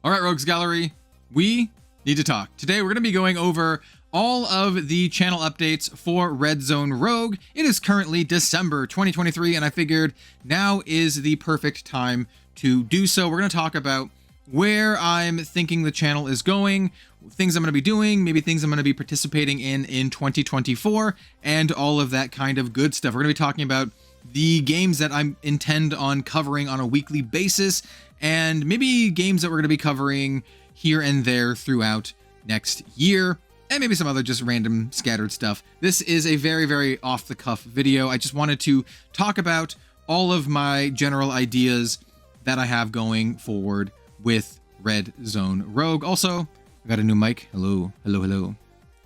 All right, Rogues Gallery, we need to talk. Today, we're going to be going over all of the channel updates for Red Zone Rogue. It is currently December 2023, and I figured now is the perfect time to do so. We're going to talk about where I'm thinking the channel is going, things I'm going to be doing, maybe things I'm going to be participating in 2024, and all of that kind of good stuff. We're going to be talking about the games that I intend on covering on a weekly basis, and maybe games that we're going to be covering here and there throughout next year, and maybe some other just random scattered stuff. This is a very, very off-the-cuff video. I just wanted to talk about all of my general ideas that I have going forward with Red Zone Rogue. Also, I got a new mic. Hello.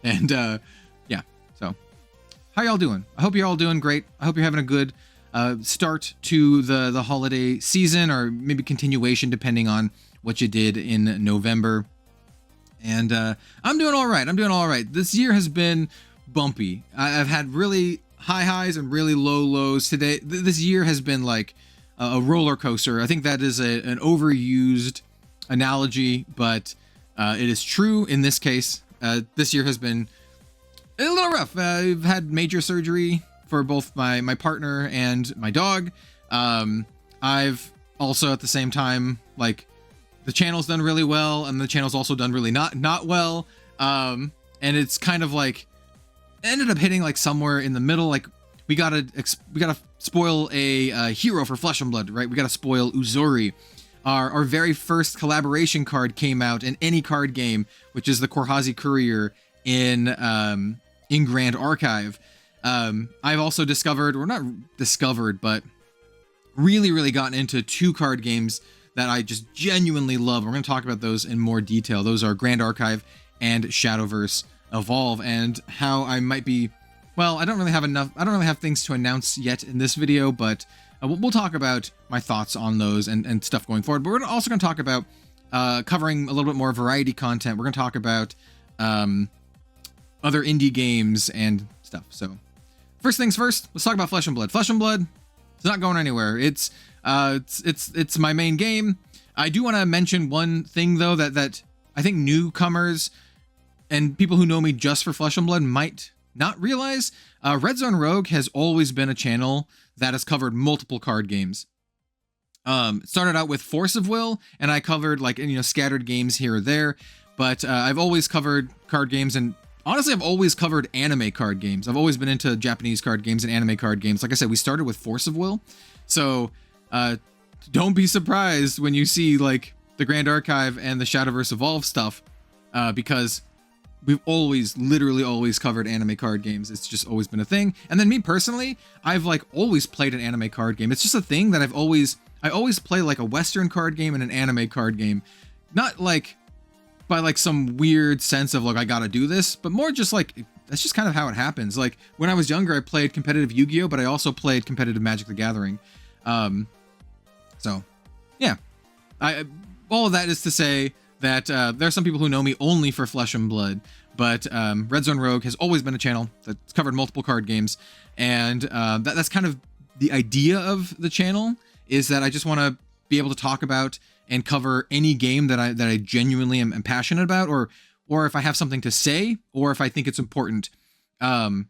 And yeah, so how y'all doing? I hope you're all doing great. I hope you're having a good start to the holiday season, or maybe continuation depending on what you did in November. And I'm doing all right. This year has been bumpy. I've had really high highs and really low lows. Today, this year has been like a roller coaster. I think that is an overused analogy, but it is true in this case. This year has been a little rough. I've had major surgery for both my partner and my dog. I've also at the same time, like, the channel's done really well, and the channel's also done really not well. And it's kind of like ended up hitting like somewhere in the middle. Like we gotta spoil a hero for Flesh and Blood, right? We gotta spoil Uzuri. Our very first collaboration card came out in any card game, which is the Korhazi Courier in Grand Archive. I've also discovered, or not discovered, but really gotten into two card games that I just genuinely love. We're going to talk about those in more detail. Those are Grand Archive and Shadowverse Evolve, and how I might be, well, I don't really have things to announce yet in this video, but we'll talk about my thoughts on those and stuff going forward. But we're also going to talk about covering a little bit more variety content. We're going to talk about other indie games and stuff. So first things first, let's talk about Flesh and Blood. Flesh and Blood, it's not going anywhere. It's my main game. I do want to mention one thing though, that I think newcomers and people who know me just for Flesh and Blood might not realize. Red Zone Rogue has always been a channel that has covered multiple card games. It started out with Force of Will, and I covered like, scattered games here or there, but I've always covered card games, and honestly, I've always covered anime card games. I've always been into Japanese card games and anime card games. Like I said, we started with Force of Will, so don't be surprised when you see like the Grand Archive and the Shadowverse Evolve stuff, because we've literally always covered anime card games. It's just always been a thing. And then me personally, I've like always played an anime card game. It's just a thing that I always play like a Western card game and an anime card game. Not like by like some weird sense of like, I gotta do this, but more just like, that's just kind of how it happens. Like when I was younger, I played competitive Yu-Gi-Oh, but I also played competitive Magic the Gathering. So yeah, all of that is to say that there are some people who know me only for Flesh and Blood, but Red Zone Rogue has always been a channel that's covered multiple card games, and that's kind of the idea of the channel, is that I just want to be able to talk about and cover any game that I genuinely am passionate about, or if I have something to say, or if I think it's important. And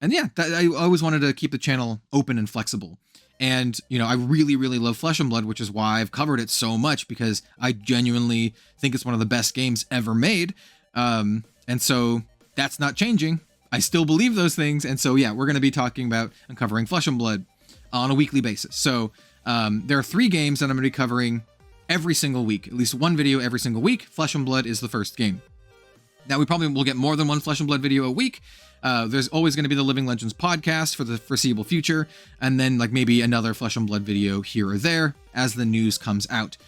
yeah, I always wanted to keep the channel open and flexible. And, I really love Flesh and Blood, which is why I've covered it so much, because I genuinely think it's one of the best games ever made. And so that's not changing. I still believe those things. And so, yeah, we're going to be talking about and covering Flesh and Blood on a weekly basis. So there are 3 games that I'm going to be covering every single week, at least one video every single week. Flesh and Blood is the first game. Now, we probably will get more than one Flesh and Blood video a week. There's always going to be the Living Legends podcast for the foreseeable future, and then like maybe another Flesh and Blood video here or there as the news comes out.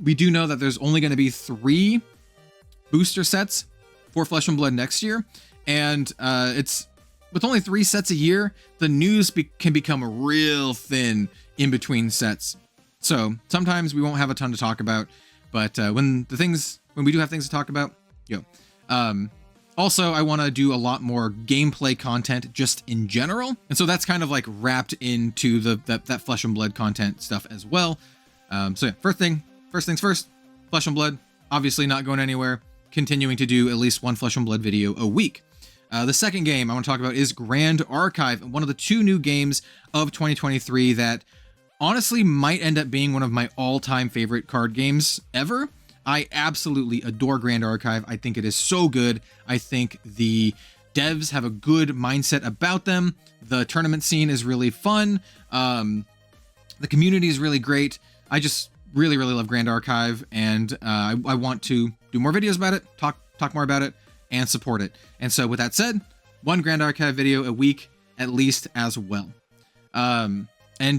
We do know that there's only going to be 3 booster sets for Flesh and Blood next year, and it's with only 3 sets a year, the news can become real thin in between sets. So sometimes we won't have a ton to talk about, but when we do have things to talk about, also, I want to do a lot more gameplay content just in general. And so that's kind of like wrapped into that Flesh and Blood content stuff as well. So yeah, first things first, Flesh and Blood, obviously not going anywhere, continuing to do at least one Flesh and Blood video a week. The second game I want to talk about is Grand Archive, one of the 2 new games of 2023 that honestly might end up being one of my all-time favorite card games ever. I absolutely adore Grand Archive. I think it is so good. I think the devs have a good mindset about them. The tournament scene is really fun. The community is really great. I just really, really love Grand Archive, and I want to do more videos about it, talk more about it, and support it. And so with that said, one Grand Archive video a week at least as well. And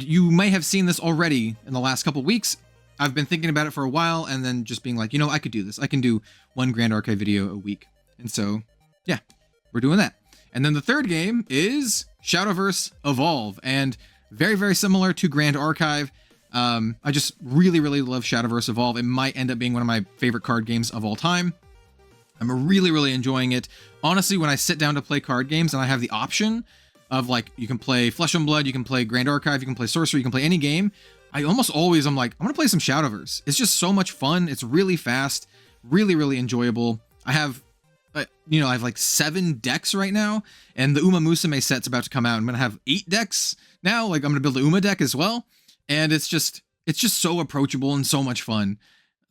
you may have seen this already in the last couple weeks. I've been thinking about it for a while and then just being like, you know, I could do this. I can do one Grand Archive video a week. And so, yeah, we're doing that. And then the third game is Shadowverse Evolve, and very, very similar to Grand Archive. I just really, really love Shadowverse Evolve. It might end up being one of my favorite card games of all time. I'm really, really enjoying it. Honestly, when I sit down to play card games and I have the option of like, you can play Flesh and Blood, you can play Grand Archive, you can play Sorcery, you can play any game, I almost always, I'm like, I'm gonna play some Shadowverse. It's just so much fun. It's really fast, really, really enjoyable. I have, I have like 7 decks right now, and the Uma Musume set's about to come out. I'm gonna have 8 decks now. Like, I'm gonna build the Uma deck as well, and it's just so approachable and so much fun.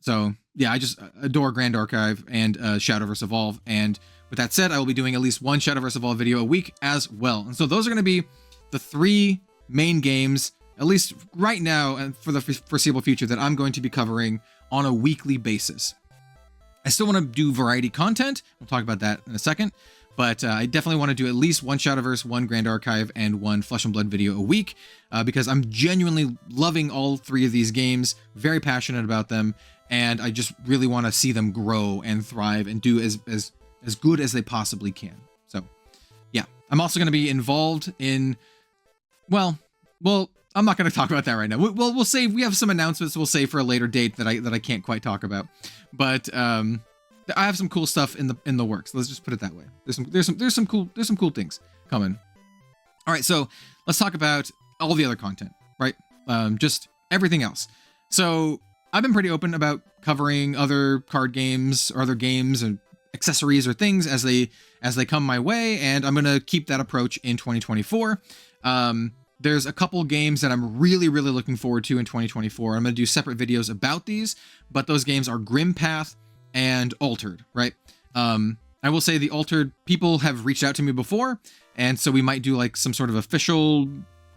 So yeah, I just adore Grand Archive and Shadowverse Evolve. And with that said, I will be doing at least one Shadowverse Evolve video a week as well. And so those are going to be the 3 main games, at least right now and for the foreseeable future, that I'm going to be covering on a weekly basis. I still want to do variety content. We'll talk about that in a second. But I definitely want to do at least one Shadowverse, one Grand Archive, and one Flesh and Blood video a week, because I'm genuinely loving all 3 of these games, very passionate about them, and I just really want to see them grow and thrive and do as good as they possibly can. So, yeah. I'm also going to be involved in, well, I'm not going to talk about that right now. We'll save. We have some announcements we'll save for a later date that I can't quite talk about, but I have some cool stuff in the works. Let's just put it that way. There's some cool things coming. All right, so let's talk about all the other content, right? Just everything else. So I've been pretty open about covering other card games or other games and accessories or things as they come my way, and I'm gonna keep that approach in 2024. There's a couple games that I'm really, really looking forward to in 2024. I'm gonna do separate videos about these, but those games are Grim Path and Altered, right? I will say the Altered people have reached out to me before, and so we might do like some sort of official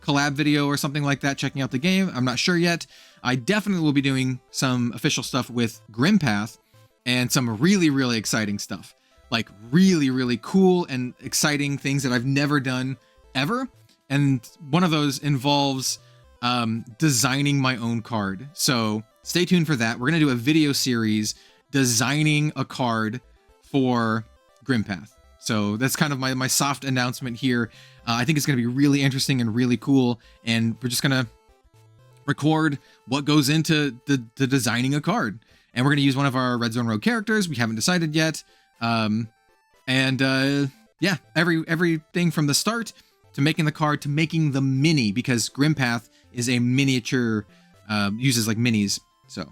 collab video or something like that, checking out the game. I'm not sure yet. I definitely will be doing some official stuff with Grim Path and some really, really exciting stuff. Like really, really cool and exciting things that I've never done ever. And one of those involves designing my own card. So stay tuned for that. We're going to do a video series designing a card for Grim Path. So that's kind of my soft announcement here. I think it's going to be really interesting and really cool. And we're just going to record what goes into the designing a card. And we're going to use one of our Red Zone Rogue characters. We haven't decided yet. Yeah, everything from the start to making the card to making the mini, because Grim Path is a miniature, uses like minis. So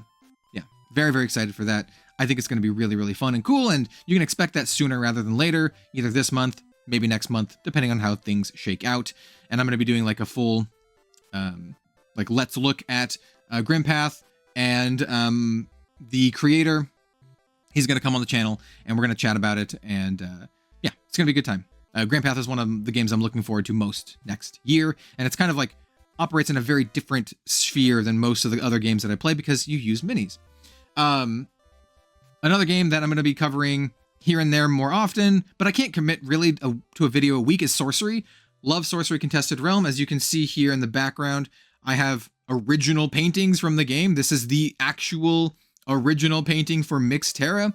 yeah, very, very excited for that. I think it's going to be really, really fun and cool, and you can expect that sooner rather than later, either this month, maybe next month, depending on how things shake out. And I'm going to be doing like a full, like let's look at Grim Path, and the creator, he's going to come on the channel, and we're going to chat about it, and yeah, it's going to be a good time. Grim Path is one of the games I'm looking forward to most next year, and it's kind of like operates in a very different sphere than most of the other games that I play because you use minis. Another game that I'm going to be covering here and there more often, but I can't commit really to a video a week, is Sorcery. Love Sorcery Contested Realm. As you can see here in the background, I have original paintings from the game. This is the actual original painting for Mixed Terra,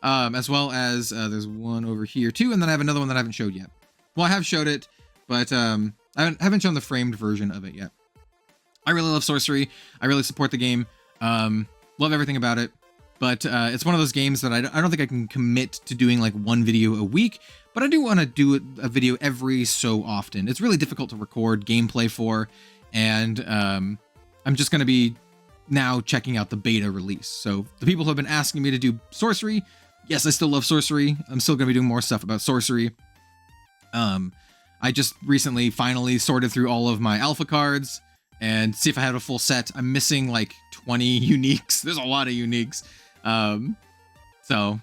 as well as there's one over here too, and then I have another one that I haven't showed yet. Well, I have showed it, but I haven't shown the framed version of it yet. I really love Sorcery. I really support the game. Love everything about it. But it's one of those games that I don't think I can commit to doing like one video a week, but I do want to do a video every so often. It's really difficult to record gameplay for, and I'm just going to be now checking out the beta release. So the people who have been asking me to do sorcery, yes, I still love sorcery. I'm still going to be doing more stuff about sorcery. I just recently finally sorted through all of my alpha cards and see if I had a full set. I'm missing like 20 uniques. There's a lot of uniques. But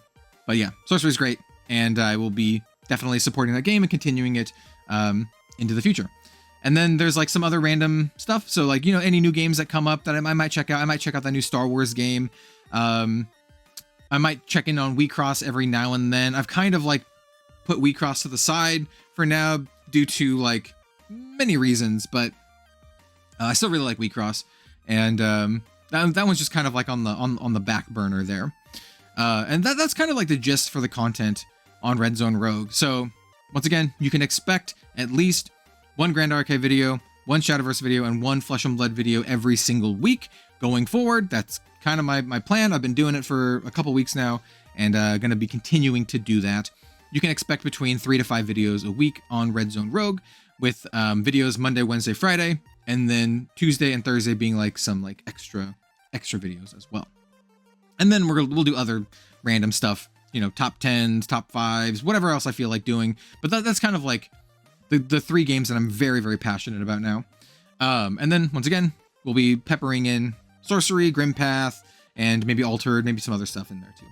yeah, sorcery is great, and I will be definitely supporting that game and continuing it into the future. And then there's like some other random stuff. So like, you know, any new games that come up that I might check out. I might check out that new Star Wars game. I might check in on WeCross every now and then. I've kind of like put WeCross to the side for now due to like many reasons, but I still really like WeCross, and that one's just kind of like on the back burner there. And that's kind of like the gist for the content on Red Zone Rogue. So once again, you can expect at least one Grand Archive video, one Shadowverse video, and one Flesh and Blood video every single week going forward. That's kind of my plan. I've been doing it for a couple weeks now, and going to be continuing to do that. You can expect between 3 to 5 videos a week on Red Zone Rogue, with videos Monday, Wednesday, Friday, and then Tuesday and Thursday being like some like extra videos as well. And then we'll do other random stuff, you know, top 10s, top 5s, whatever else I feel like doing. But that's kind of like the 3 games that I'm very, very passionate about now. And then once again, we'll be peppering in Sorcery, Grimpath, and maybe Altered, maybe some other stuff in there too.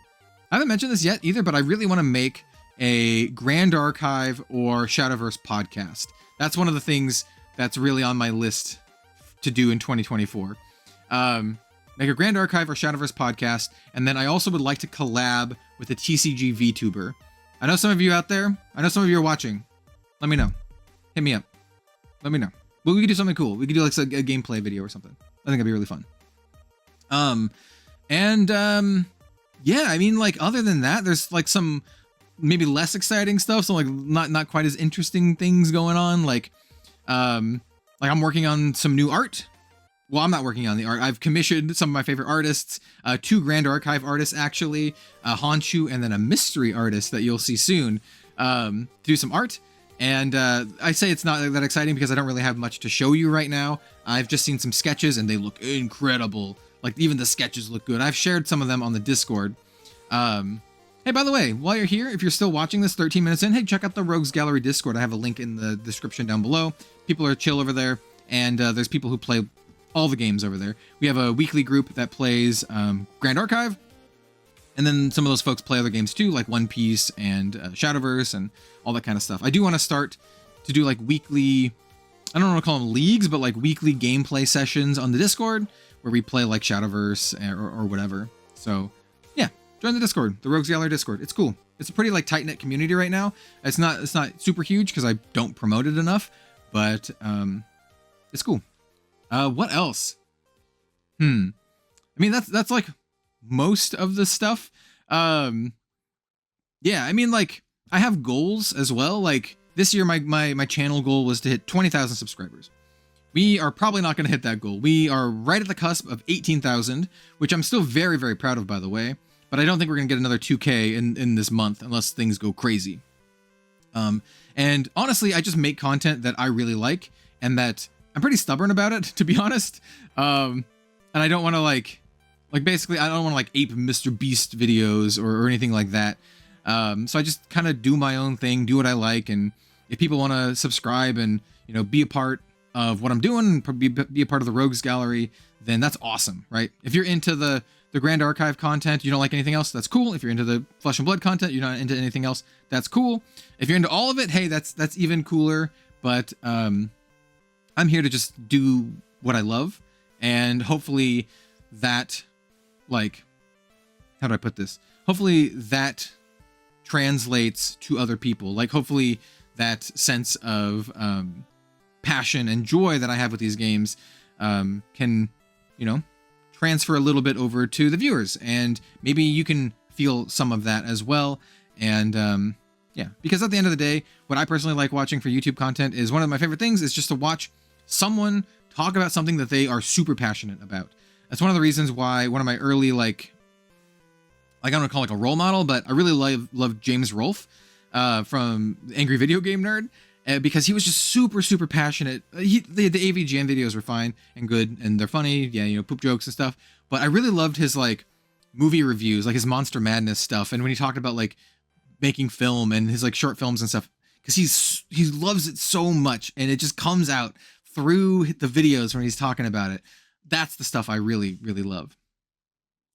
I haven't mentioned this yet either, but I really want to make a Grand Archive or Shadowverse podcast. That's one of the things that's really on my list to do in 2024. Make a Grand Archive or Shadowverse podcast, and then I also would like to collab with a TCG VTuber. I know some of you out there. I know some of you are watching. Let me know. Hit me up. Let me know. Well, we could do something cool. We could do like a gameplay video or something. I think it'd be really fun. Yeah, I mean, like, other than that, there's like some maybe less exciting stuff. So like not quite as interesting things going on. Like I'm working on some new art. Well, I'm not working on the art. I've commissioned some of my favorite artists, 2 Grand Archive artists, actually, a Honshu and then a mystery artist that you'll see soon, to do some art. And I say it's not that exciting because I don't really have much to show you right now. I've just seen some sketches and they look incredible. Like, even the sketches look good. I've shared some of them on the Discord. Hey, by the way, while you're here, if you're still watching this 13 minutes in, hey, check out the Rogues Gallery Discord. I have a link in the description down below. People are chill over there, and there's people who play all the games over there. We have a weekly group that plays Grand Archive, and then some of those folks play other games too, like One Piece and Shadowverse and all that kind of stuff. I do want to start to do like weekly, I don't want to call them leagues, but like weekly gameplay sessions on the Discord where we play like Shadowverse or whatever. So yeah, join the Discord, the Rogues Gallery Discord. It's cool. It's a pretty like tight-knit community right now. It's not super huge because I don't promote it enough, but it's cool. What else? I mean, that's like most of the stuff. Yeah, I mean, like, I have goals as well. Like, this year, my channel goal was to hit 20,000 subscribers. We are probably not going to hit that goal. We are right at the cusp of 18,000, which I'm still very, very proud of, by the way. But I don't think we're going to get another 2K in this month unless things go crazy. And honestly, I just make content that I really like, and that I'm pretty stubborn about it, to be honest. And I don't want to like basically, I don't want to like ape Mr. Beast videos or anything like that. So I just kind of do my own thing, do what I like. And if people want to subscribe and, you know, be a part of what I'm doing, be a part of the Rogues Gallery, then that's awesome, right? If you're into the Grand Archive content, you don't like anything else, that's cool. If you're into the Flesh and Blood content, you're not into anything else, that's cool. If you're into all of it, hey, that's even cooler. But I'm here to just do what I love, and hopefully that, like, how do I put this? Hopefully that translates to other people. Like, hopefully that sense of passion and joy that I have with these games can, you know, transfer a little bit over to the viewers, and maybe you can feel some of that as well. And yeah, because at the end of the day, what I personally like watching for YouTube content is, one of my favorite things is just to watch someone talk about something that they are super passionate about. That's one of the reasons why one of my early, like I don't want to call it like a role model, but I really love James Rolfe from Angry Video Game Nerd. because he was just super passionate. The AVGN videos were fine and good, and they're funny, yeah, you know, poop jokes and stuff. But I really loved his like movie reviews, like his Monster Madness stuff, and when he talked about like making film and his like short films and stuff, because he loves it so much, and it just comes out through the videos when he's talking about it. That's the stuff I really love.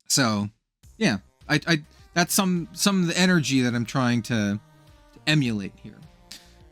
So yeah, I that's some of the energy that I'm trying to emulate here.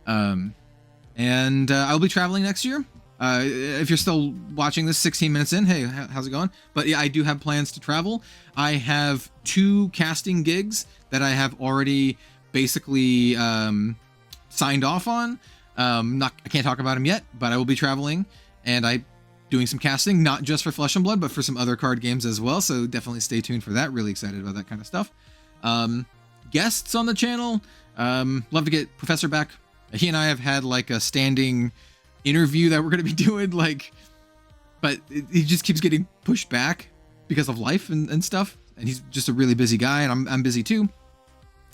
And I'll be traveling next year. If you're still watching this 16 minutes in, hey, how's it going? But yeah, I do have plans to travel. I have 2 casting gigs that I have already basically signed off on. I can't talk about them yet, but I will be traveling, and I doing some casting, not just for Flesh and Blood, but for some other card games as well. So definitely stay tuned for that. Really excited about that kind of stuff. Guests on the channel, love to get Professor back. He and I have had like a standing interview that we're going to be doing, like, but he just keeps getting pushed back because of life and stuff. And he's just a really busy guy, and I'm busy too.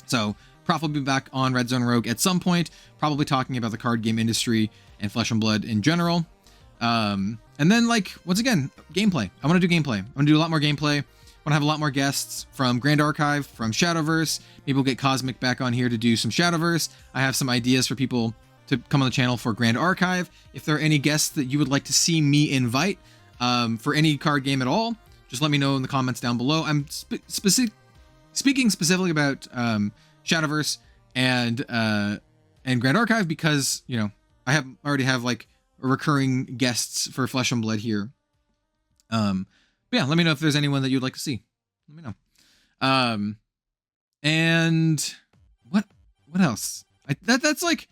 So Prof will be back on Red Zone Rogue at some point, probably talking about the card game industry and Flesh and Blood in general. And then, like, once again, gameplay. I want to do gameplay. I want to do a lot more gameplay. I want to have a lot more guests from Grand Archive, from Shadowverse. Maybe we'll get Cosmic back on here to do some Shadowverse. I have some ideas for people to come on the channel for Grand Archive. If there are any guests that you would like to see me invite for any card game at all, just let me know in the comments down below. I'm speaking specifically about Shadowverse and Grand Archive because, you know, I already have like recurring guests for Flesh and Blood here. But yeah, let me know if there's anyone that you'd like to see. Let me know. And what else? That's like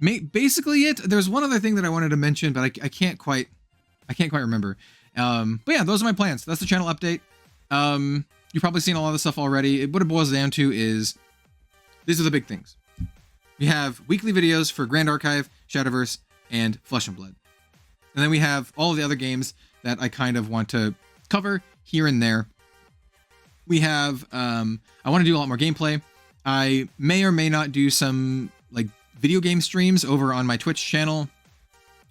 basically it. There's one other thing that I wanted to mention, but I can't quite remember. But yeah, those are my plans. That's the channel update. You've probably seen a lot of the stuff already. What it boils down to is these are the big things. We have weekly videos for Grand Archive, Shadowverse, and Flesh and Blood. And then we have all of the other games that I kind of want to cover here and there. We have, I want to do a lot more gameplay. I may or may not do some like video game streams over on my Twitch channel.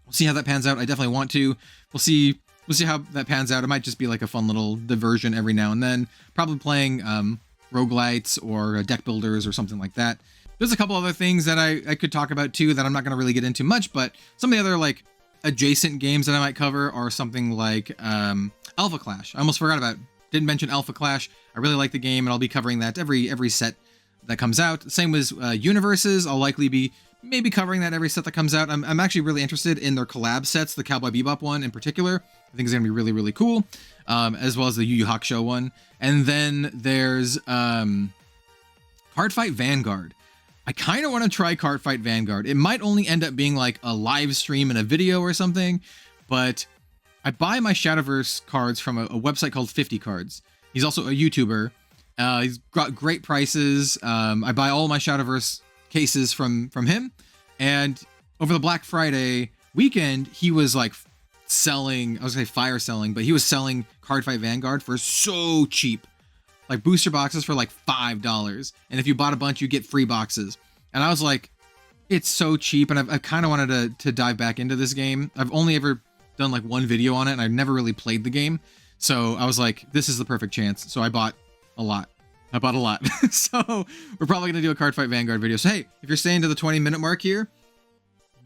We'll see how that pans out. I definitely want to. We'll see how that pans out. It might just be like a fun little diversion every now and then. Probably playing roguelites or deck builders or something like that. There's a couple other things that I could talk about too that I'm not going to really get into much, but some of the other like adjacent games that I might cover are something like Alpha Clash. I almost forgot about, didn't mention Alpha Clash. I really like the game, and I'll be covering that every set that comes out. Same with Universes. I'll likely be maybe covering that every set that comes out. I'm actually really interested in their collab sets, the Cowboy Bebop one in particular. I think it's going to be really cool, as well as the Yu Yu Hakusho one. And then there's Cardfight Vanguard. I kind of want to try Cardfight Vanguard. It might only end up being like a live stream and a video or something, but I buy my Shadowverse cards from a website called 50 Cards. He's also a YouTuber. He's got great prices. I buy all my Shadowverse cases from him. And over the Black Friday weekend, he was like selling, I was going to say fire selling, but he was selling Cardfight Vanguard for so cheap. Like booster boxes for like $5. And if you bought a bunch, you get free boxes. And I was like, it's so cheap. And I've kind of wanted to dive back into this game. I've only ever done like one video on it, and I've never really played the game. So I was like, this is the perfect chance. So I bought a lot. So we're probably going to do a Cardfight Vanguard video. So hey, if you're staying to the 20-minute mark here,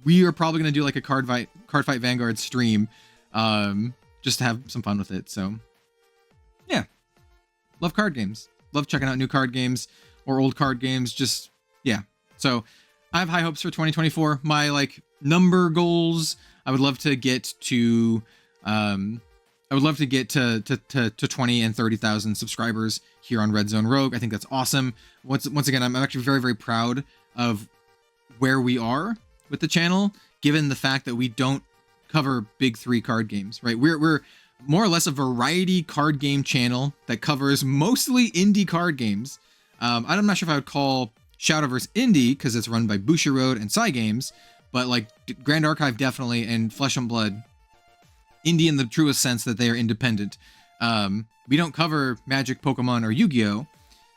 we are probably going to do like a Cardfight Vanguard stream, just to have some fun with it. So yeah. Love card games. Love checking out new card games or old card games. Just, yeah. So I have high hopes for 2024. My like number goals, I would love to get to, to 20 and 30,000 subscribers here on Red Zone Rogue. I think that's awesome. Once again, I'm actually very proud of where we are with the channel, given the fact that we don't cover big 3 card games, right? We're more or less a variety card game channel that covers mostly indie card games. I'm not sure if I would call Shadowverse indie because it's run by Bushiroad and Psy Games, but like Grand Archive definitely, and Flesh and Blood, indie in the truest sense that they are independent. We don't cover Magic, Pokemon, or Yu-Gi-Oh!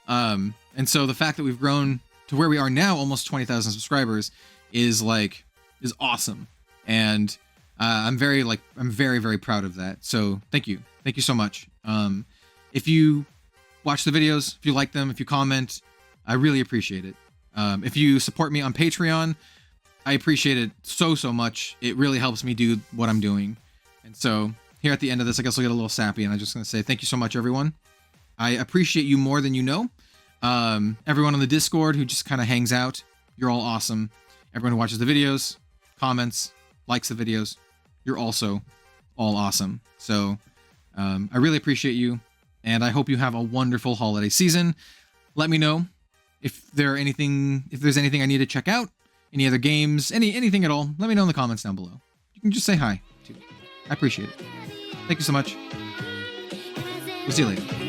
And so the fact that we've grown to where we are now, almost 20,000 subscribers, is awesome. And I'm very, very proud of that. So thank you so much. If you watch the videos, if you like them, if you comment, I really appreciate it. If you support me on Patreon, I appreciate it so much. It really helps me do what I'm doing. And so here at the end of this, I guess I'll get a little sappy, and I'm just going to say thank you so much, everyone. I appreciate you more than you know. Everyone on the Discord who just kind of hangs out, you're all awesome. Everyone who watches the videos, comments, likes the videos, you're also all awesome. So I really appreciate you, and I hope you have a wonderful holiday season. Let me know if there's anything I need to check out, any other games, anything at all. Let me know in the comments down below. You can just say hi too. I appreciate it. Thank you so much. We'll see you later.